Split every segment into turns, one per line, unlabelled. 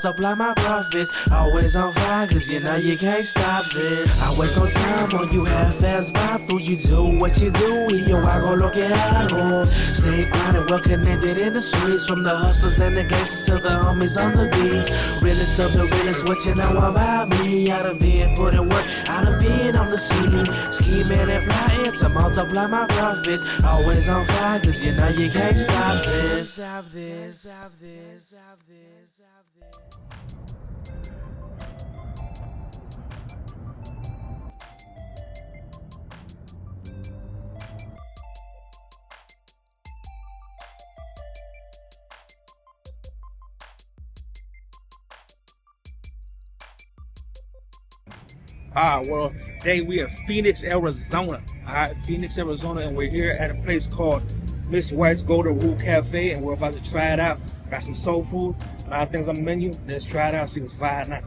Supply my profits, always on fire, cause you know you can't stop this. I waste no time on you half-ass vatos. You do what you do, y yo hago lo que hago. Stay grinding, well connected in the streets. From the hustlers and the gangsters to the homies on the beats. Realest of the realest, what you know about me. I done been putting work, I done been on the scene. Scheming and plotting to multiply my profits. Always on fire, cause you know you can't stop this.
Well, today we in Phoenix, Arizona. Phoenix, Arizona, and we're here at a place called Miss White's Golden Rule Cafe, and we're about to try it out. Got some soul food, a lot of things on the menu. Let's try it out, see what's vibe now.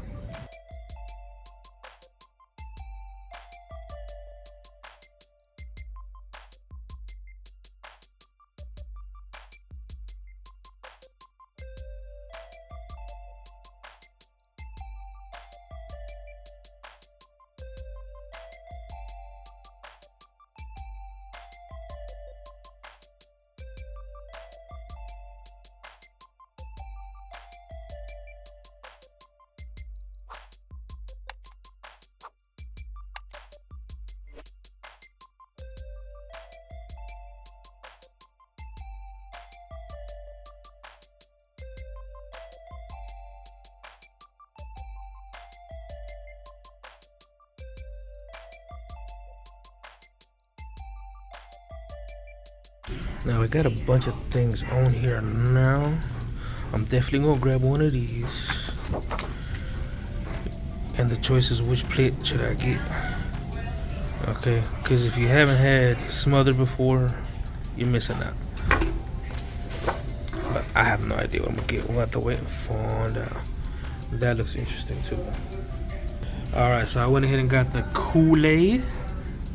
Now I got a bunch of things on here now. I'm definitely gonna grab one of these. And the choice is which plate should I get. Okay, because if you haven't had smothered before, you're missing out. But I have no idea what I'm gonna get. We'll have to wait and find out. That looks interesting too. Alright, so I went ahead and got the Kool-Aid.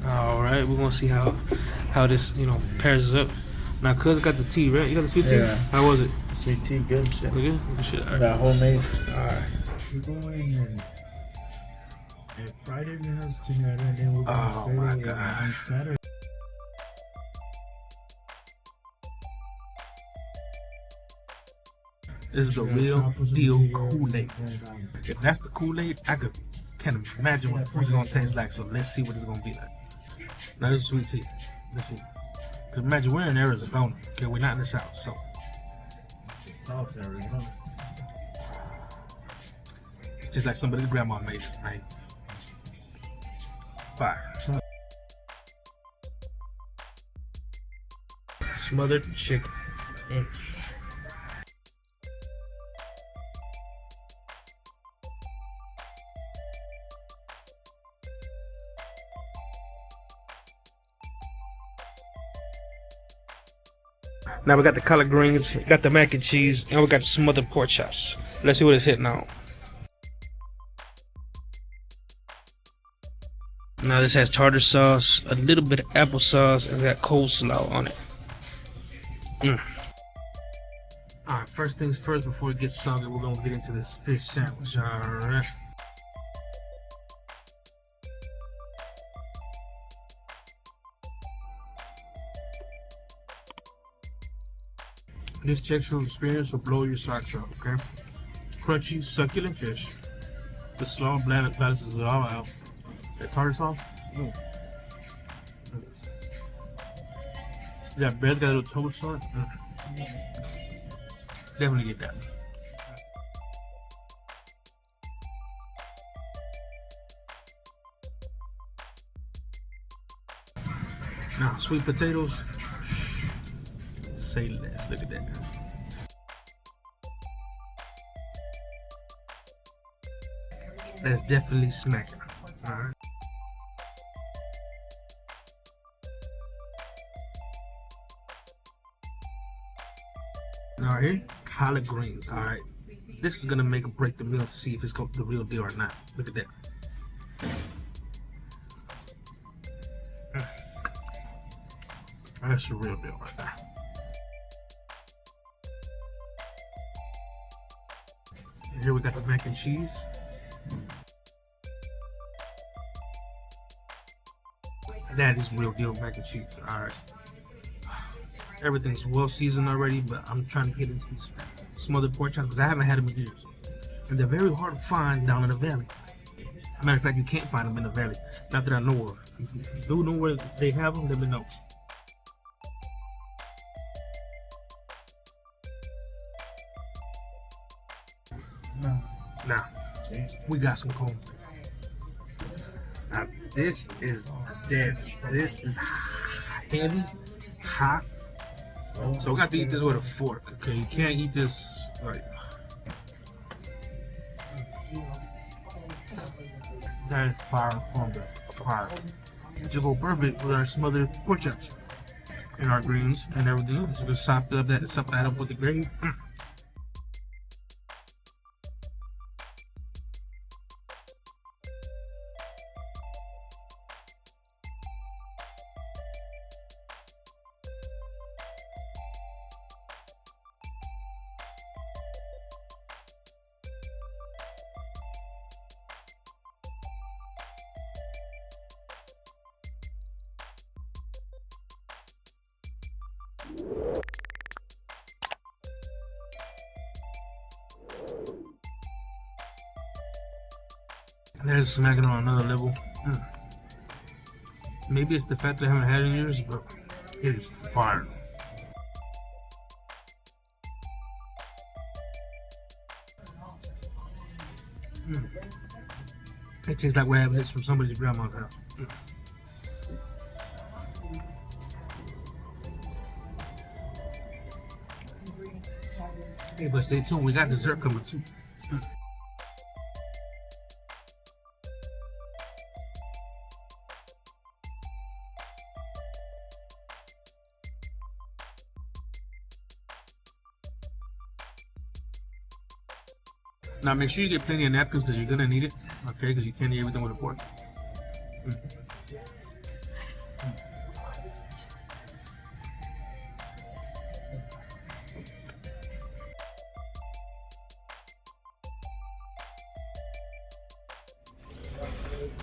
Alright, we're gonna see how this, pairs up. Now, cuz got the tea, right? You got the sweet tea?
Yeah.
How was it?
Sweet tea, good shit.
Good? Good shit. All right.
Got homemade.
Alright.
We're going and Friday we have together, and then we're going
my
straight
God.
on Saturday.
This is the real deal Kool-Aid. If that's the Kool-Aid, can't imagine what the food's gonna taste like. So let's see what it's gonna be like. Now this is sweet tea. Let's see. Cause imagine we're in Arizona. Okay, we're not in the South, so.
South Arizona.
It tastes like somebody's grandma made it, right? Fire.
Smothered chicken. Now we got the collard greens, got the mac and cheese, and we got the smothered pork chops. Let's see what it's hitting on. Now this has tartar sauce, a little bit of applesauce, and it's got coleslaw on it.
Alright, first things first, before it gets soggy, we're gonna get into this fish sandwich. Alright. This textural experience will blow your socks off, okay? Crunchy, succulent fish. The slaw bland balances it all out. That tartar sauce. That bread got a little toast on it. Definitely get that. Now, sweet potatoes. Say less. Look at that. That's definitely smacking. Alright. Now here, collard greens. Alright. This is gonna make or break the meal to see if it's the real deal or not. Look at that. That's the real deal right there. And here we got the mac and cheese. That is real deal mac and cheese. Alright. Everything's well seasoned already, but I'm trying to get into these smothered pork chops because I haven't had them in years. And they're very hard to find down in the valley. Matter of fact, you can't find them in the valley. Not that I know of. If you do know where they have them, let me know. Now, we got some corn. Now, this is dense. This is heavy, hot. So we got to eat this with a fork. Okay, you can't eat this like. That is fire cornbread. Fire. It should go perfect with our smothered pork chops and our greens and everything else. Just sop that up with the gravy. That is smacking on another level. Maybe it's the fact that I haven't had it in years, but it is fire. It tastes like what happens from somebody's grandma's house. Hey, but stay tuned, we got dessert coming too. Now make sure you get plenty of napkins because you're gonna need it, okay? Because you can't eat everything with a fork.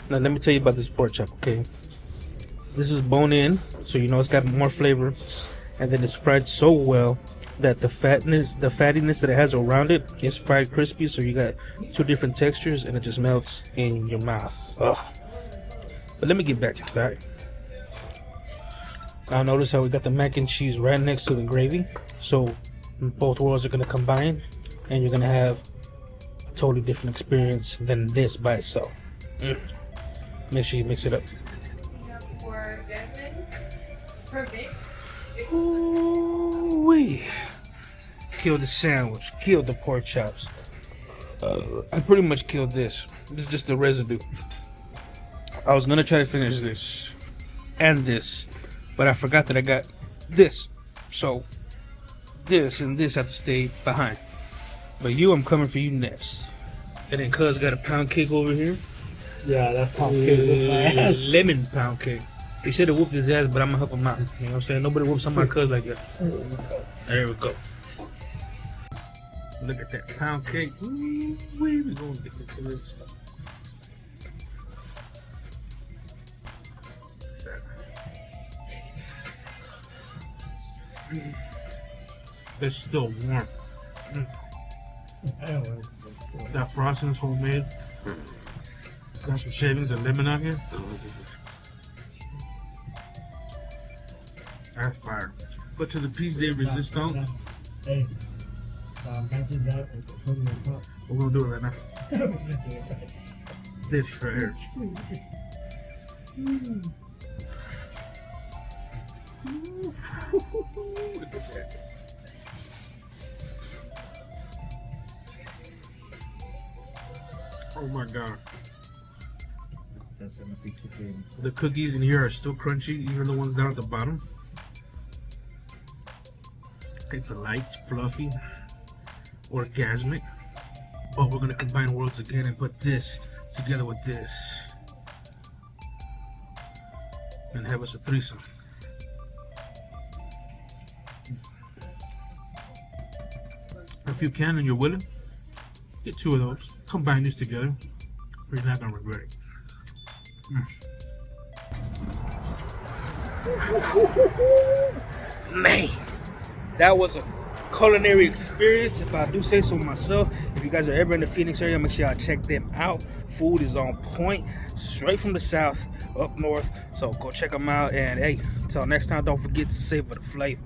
Now let me tell you about this pork chop, okay? This is bone in, so you know it's got more flavor, and then it's fried so well that the fattiness that it has around it is fried crispy, so you got two different textures and it just melts in your mouth. Ugh. But let me get back to that. Now notice how we got the mac and cheese right next to the gravy, so both worlds are gonna combine and you're gonna have a totally different experience than this by itself. Make sure you mix it up. Ooh-wee. Killed the sandwich, killed the pork chops. I pretty much killed this. This is just the residue. I was gonna try to finish this and this, but I forgot that I got this. So this and this have to stay behind. But I'm coming for you next. And then cuz got a pound cake over here.
Yeah, that pound cake.
Lemon pound cake. He should have whooped his ass, but I'm gonna help him out. You know what I'm saying? Nobody whoops on my cuz like that. There we go. Look at that pound cake. Ooh, we gonna get into this. It's still warm. That frosting is homemade. Got some shavings and lemon on here. That's fire. But to the piece de resistance.
Hey, imagine that and put it on top.
We're gonna do it right now. This right here. Look at that. Oh my god. The cookies in here are still crunchy, even the ones down at the bottom. It's light, fluffy, orgasmic. But we're gonna combine worlds again and put this together with this. And have us a threesome. If you can and you're willing, Get 2 of those. Combine these together. You're not gonna regret it. Man, that was a culinary experience, if I do say so myself. If you guys are ever in the Phoenix area, make sure y'all check them out. Food is on point, straight from the south, up north. So go check them out. And hey, until next time, don't forget to savor the flavor.